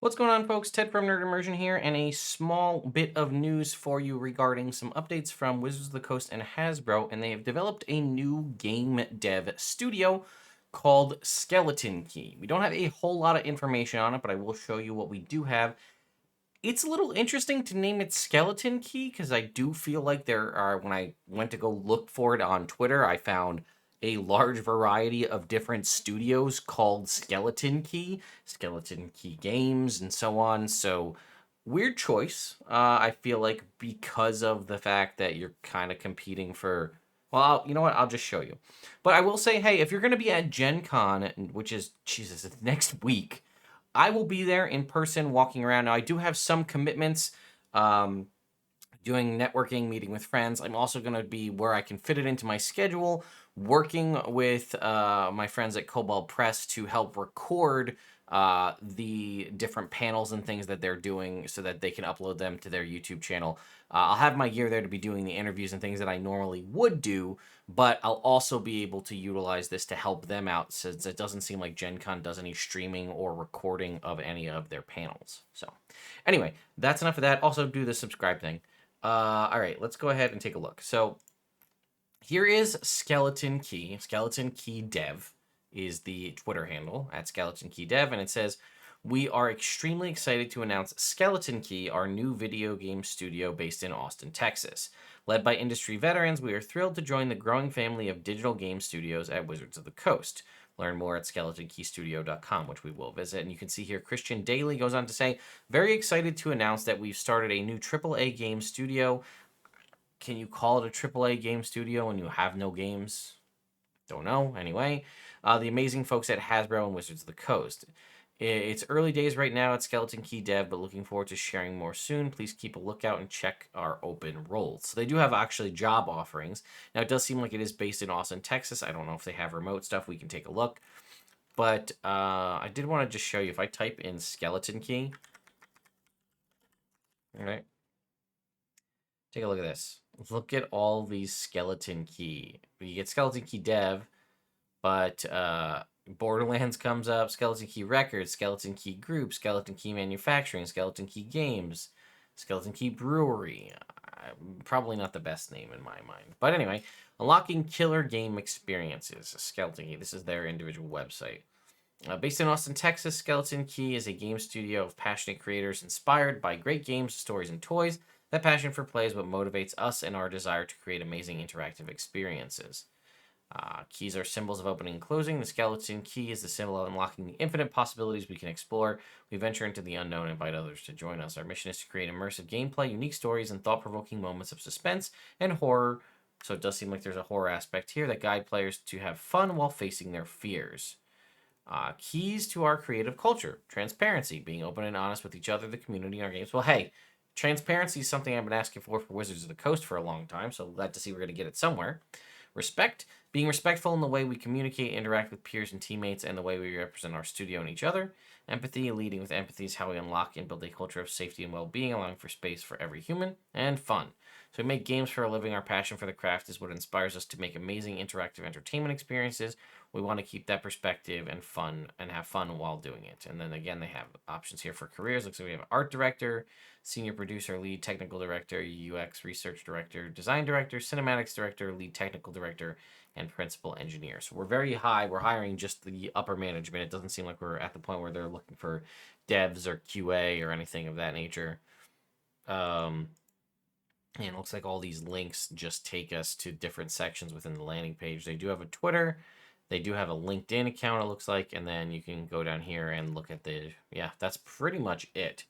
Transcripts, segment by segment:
What's going on, folks? Ted from Nerd Immersion here, and a small bit of news for you regarding some updates from Wizards of the Coast and Hasbro, and they have developed a new game dev studio called Skeleton Key. We don't have a whole lot of information on it, but I will show you what we do have. It's a little interesting to name it Skeleton Key because I do feel like there are, when I went to go look for it on Twitter, I found a large variety of different studios called Skeleton Key Games, and so on. So, weird choice. I feel like because of the fact that you're kind of competing for. Well, you know what? I'll just show you. But I will say, hey, if you're going to be at Gen Con, which is, Jesus, it's next week, I will be there in person walking around. Now, I do have some commitments, um, doing networking, meeting with friends. I'm also going to be where I can fit it into my schedule, working with my friends at Cobalt Press to help record the different panels and things that they're doing so that they can upload them to their YouTube channel. I'll have my gear there to be doing the interviews and things that I normally would do, but I'll also be able to utilize this to help them out since it doesn't seem like Gen Con does any streaming or recording of any of their panels. So, anyway, that's enough of that. Also, do the subscribe thing. All right, let's go ahead and take a look. So, here is Skeleton Key. Skeleton Key Dev is the Twitter handle at Skeleton Key Dev, and it says, "We are extremely excited to announce Skeleton Key, our new video game studio based in Austin, Texas. Led by industry veterans, we are thrilled to join the growing family of digital game studios at Wizards of the Coast. Learn more at skeletonkeystudio.com, which we will visit." And you can see here Christian Daly goes on to say, "Very excited to announce that we've started a new AAA game studio." Can you call it a AAA game studio when you have no games? Don't know. Anyway, the amazing folks at Hasbro and Wizards of the Coast. It's early days right now at Skeleton Key Dev, but looking forward to sharing more soon. Please keep a lookout and check our open roles. So they do have actually job offerings. Now, it does seem like it is based in Austin, Texas. I don't know if they have remote stuff. We can take a look. But I did want to just show you, if I type in Skeleton Key, all right, take a look at this. Look at all these Skeleton Key. You get Skeleton Key Dev, but Borderlands comes up, Skeleton Key Records, Skeleton Key Group, Skeleton Key Manufacturing, Skeleton Key Games, Skeleton Key Brewery. Probably not the best name in my mind. But anyway, unlocking killer game experiences. Skeleton Key. This is their individual website. Based in Austin, Texas, Skeleton Key is a game studio of passionate creators inspired by great games, stories, and toys. That passion for play is what motivates us and our desire to create amazing interactive experiences. Keys are symbols of opening and closing. The skeleton key is the symbol of unlocking the infinite possibilities we can explore. We venture into the unknown and invite others to join us. Our mission is to create immersive gameplay, unique stories, and thought-provoking moments of suspense and horror. So it does seem like there's a horror aspect here that guide players to have fun while facing their fears. Keys to our creative culture: transparency, being open and honest with each other, the community, and our games. Well, hey, transparency is something I've been asking for Wizards of the Coast for a long time, so glad to see we're going to get it somewhere. Respect, being respectful in the way we communicate, interact with peers and teammates, and the way we represent our studio and each other. Empathy, leading with empathy is how we unlock and build a culture of safety and well-being, allowing for space for every human. And fun. So we make games for a living. Our passion for the craft is what inspires us to make amazing interactive entertainment experiences. We want to keep that perspective and fun and have fun while doing it. And then again, they have options here for careers. Looks like we have art director, senior producer, lead technical director, UX research director, design director, cinematics director, lead technical director, and principal engineer. So we're very high. We're hiring just the upper management. It doesn't seem like we're at the point where they're looking for devs or QA or anything of that nature. And it looks like all these links just take us to different sections within the landing page. They do have a Twitter. They do have a LinkedIn account, it looks like. And then you can go down here and look at the... Yeah, that's pretty much it.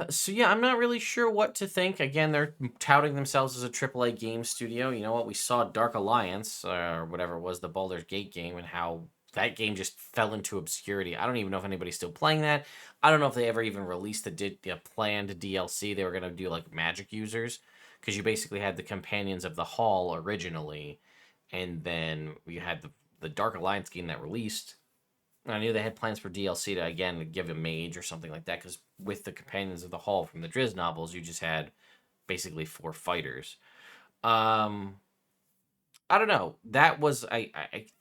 So yeah, I'm not really sure what to think. Again, they're touting themselves as a AAA game studio. You know what? We saw Dark Alliance, or whatever it was, the Baldur's Gate game, and how that game just fell into obscurity. I don't even know if anybody's still playing that. I don't know if they ever even released the planned DLC. They were going to do like magic users, because you basically had the Companions of the Hall originally, and then you had the Dark Alliance game that released. I knew they had plans for DLC to, again, give a mage or something like that, because with the Companions of the Hall from the Driz novels, you just had basically 4 fighters. Um, I don't know. That was I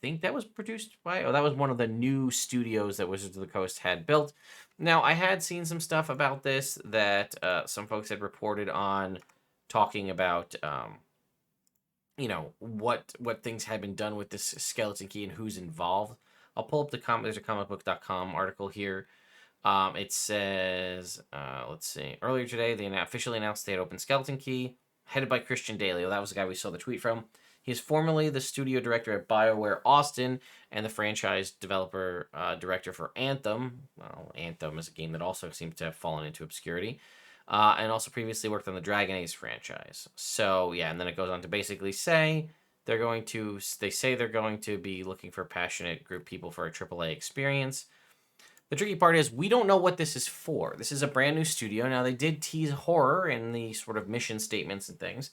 think that was produced by, that was one of the new studios that Wizards of the Coast had built. Now I had seen some stuff about this that some folks had reported on, talking about what things had been done with this skeleton key and who's involved. I'll pull up there's a comicbook.com article here. It says, let's see. Earlier today, they officially announced they had opened Skeleton Key, headed by Christian Daly. Well, that was the guy we saw the tweet from. He is formerly the studio director at BioWare Austin and the franchise developer director for Anthem. Well, Anthem is a game that also seems to have fallen into obscurity. And also previously worked on the Dragon Age franchise. So, yeah, and then it goes on to basically say they're going to be looking for passionate group people for a AAA experience. The tricky part is we don't know what this is for. This is a brand new studio. Now, they did tease horror in the sort of mission statements and things.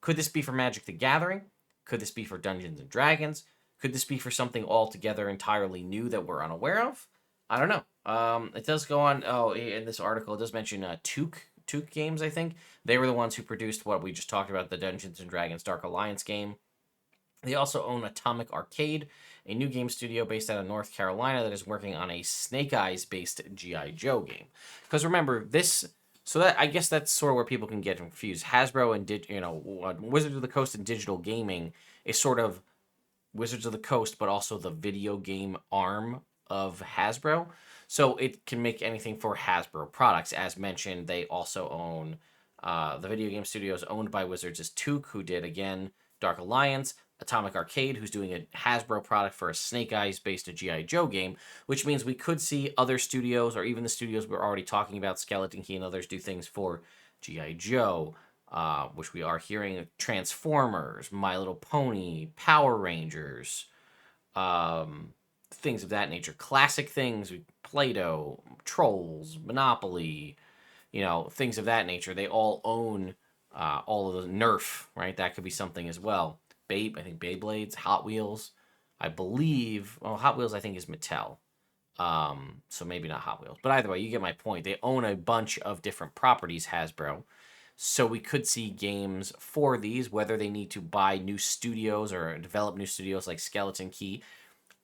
Could this be for Magic the Gathering? Could this be for Dungeons and Dragons? Could this be for something altogether entirely new that we're unaware of? I don't know. It does go on. Oh, in this article, it does mention Took Games, I think. They were the ones who produced what we just talked about, the Dungeons and Dragons Dark Alliance game. They also own Atomic Arcade, a new game studio based out of North Carolina that is working on a Snake Eyes based G.I. Joe game. Because remember, that I guess that's sort of where people can get confused. Hasbro and Wizards of the Coast and digital gaming is sort of Wizards of the Coast, but also the video game arm of Hasbro. So it can make anything for Hasbro products. As mentioned, they also own the video game studios owned by Wizards is Took, who did, again, Dark Alliance, Atomic Arcade, who's doing a Hasbro product for a Snake Eyes based G.I. Joe game, which means we could see other studios, or even the studios we're already talking about, Skeleton Key and others, do things for G.I. Joe, which we are hearing, Transformers, My Little Pony, Power Rangers, things of that nature. Classic things, Play-Doh, Trolls, Monopoly, things of that nature. They all own all of the Nerf, right? That could be something as well. I think Beyblades, Hot Wheels, I believe. Well, Hot Wheels I think is Mattel, so maybe not Hot Wheels. But either way, you get my point. They own a bunch of different properties, Hasbro. So we could see games for these, whether they need to buy new studios or develop new studios like Skeleton Key.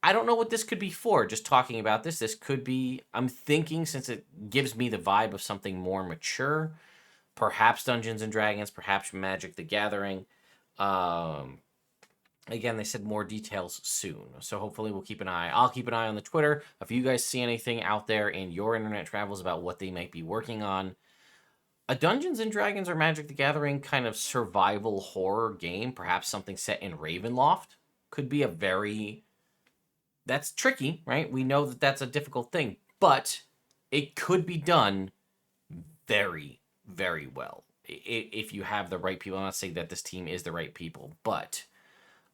I don't know what this could be for. Just talking about this could be, I'm thinking, since it gives me the vibe of something more mature, perhaps Dungeons and Dragons, perhaps Magic the Gathering. Again, they said more details soon. So hopefully we'll keep an eye. I'll keep an eye on the Twitter. If you guys see anything out there in your internet travels about what they might be working on, a Dungeons and Dragons or Magic the Gathering kind of survival horror game, perhaps something set in Ravenloft, could be that's tricky, right? We know that that's a difficult thing, but it could be done very, very well if you have the right people. I'm not saying that this team is the right people, but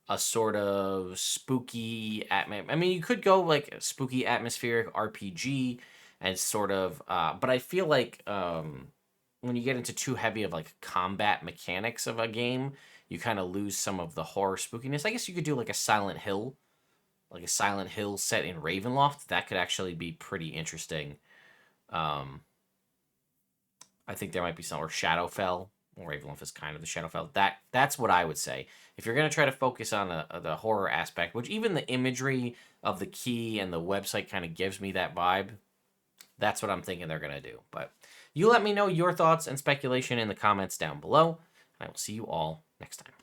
a sort of spooky I mean, you could go like a spooky atmospheric RPG and sort of, but I feel like when you get into too heavy of like combat mechanics of a game, you kind of lose some of the horror spookiness. I guess you could do like a Silent Hill set in Ravenloft. That could actually be pretty interesting. I think there might be some, or Shadowfell. Well, Ravenloft is kind of the Shadowfell. That's what I would say. If you're going to try to focus on the horror aspect, which even the imagery of the key and the website kind of gives me that vibe, that's what I'm thinking they're going to do. But you let me know your thoughts and speculation in the comments down below, and I will see you all next time.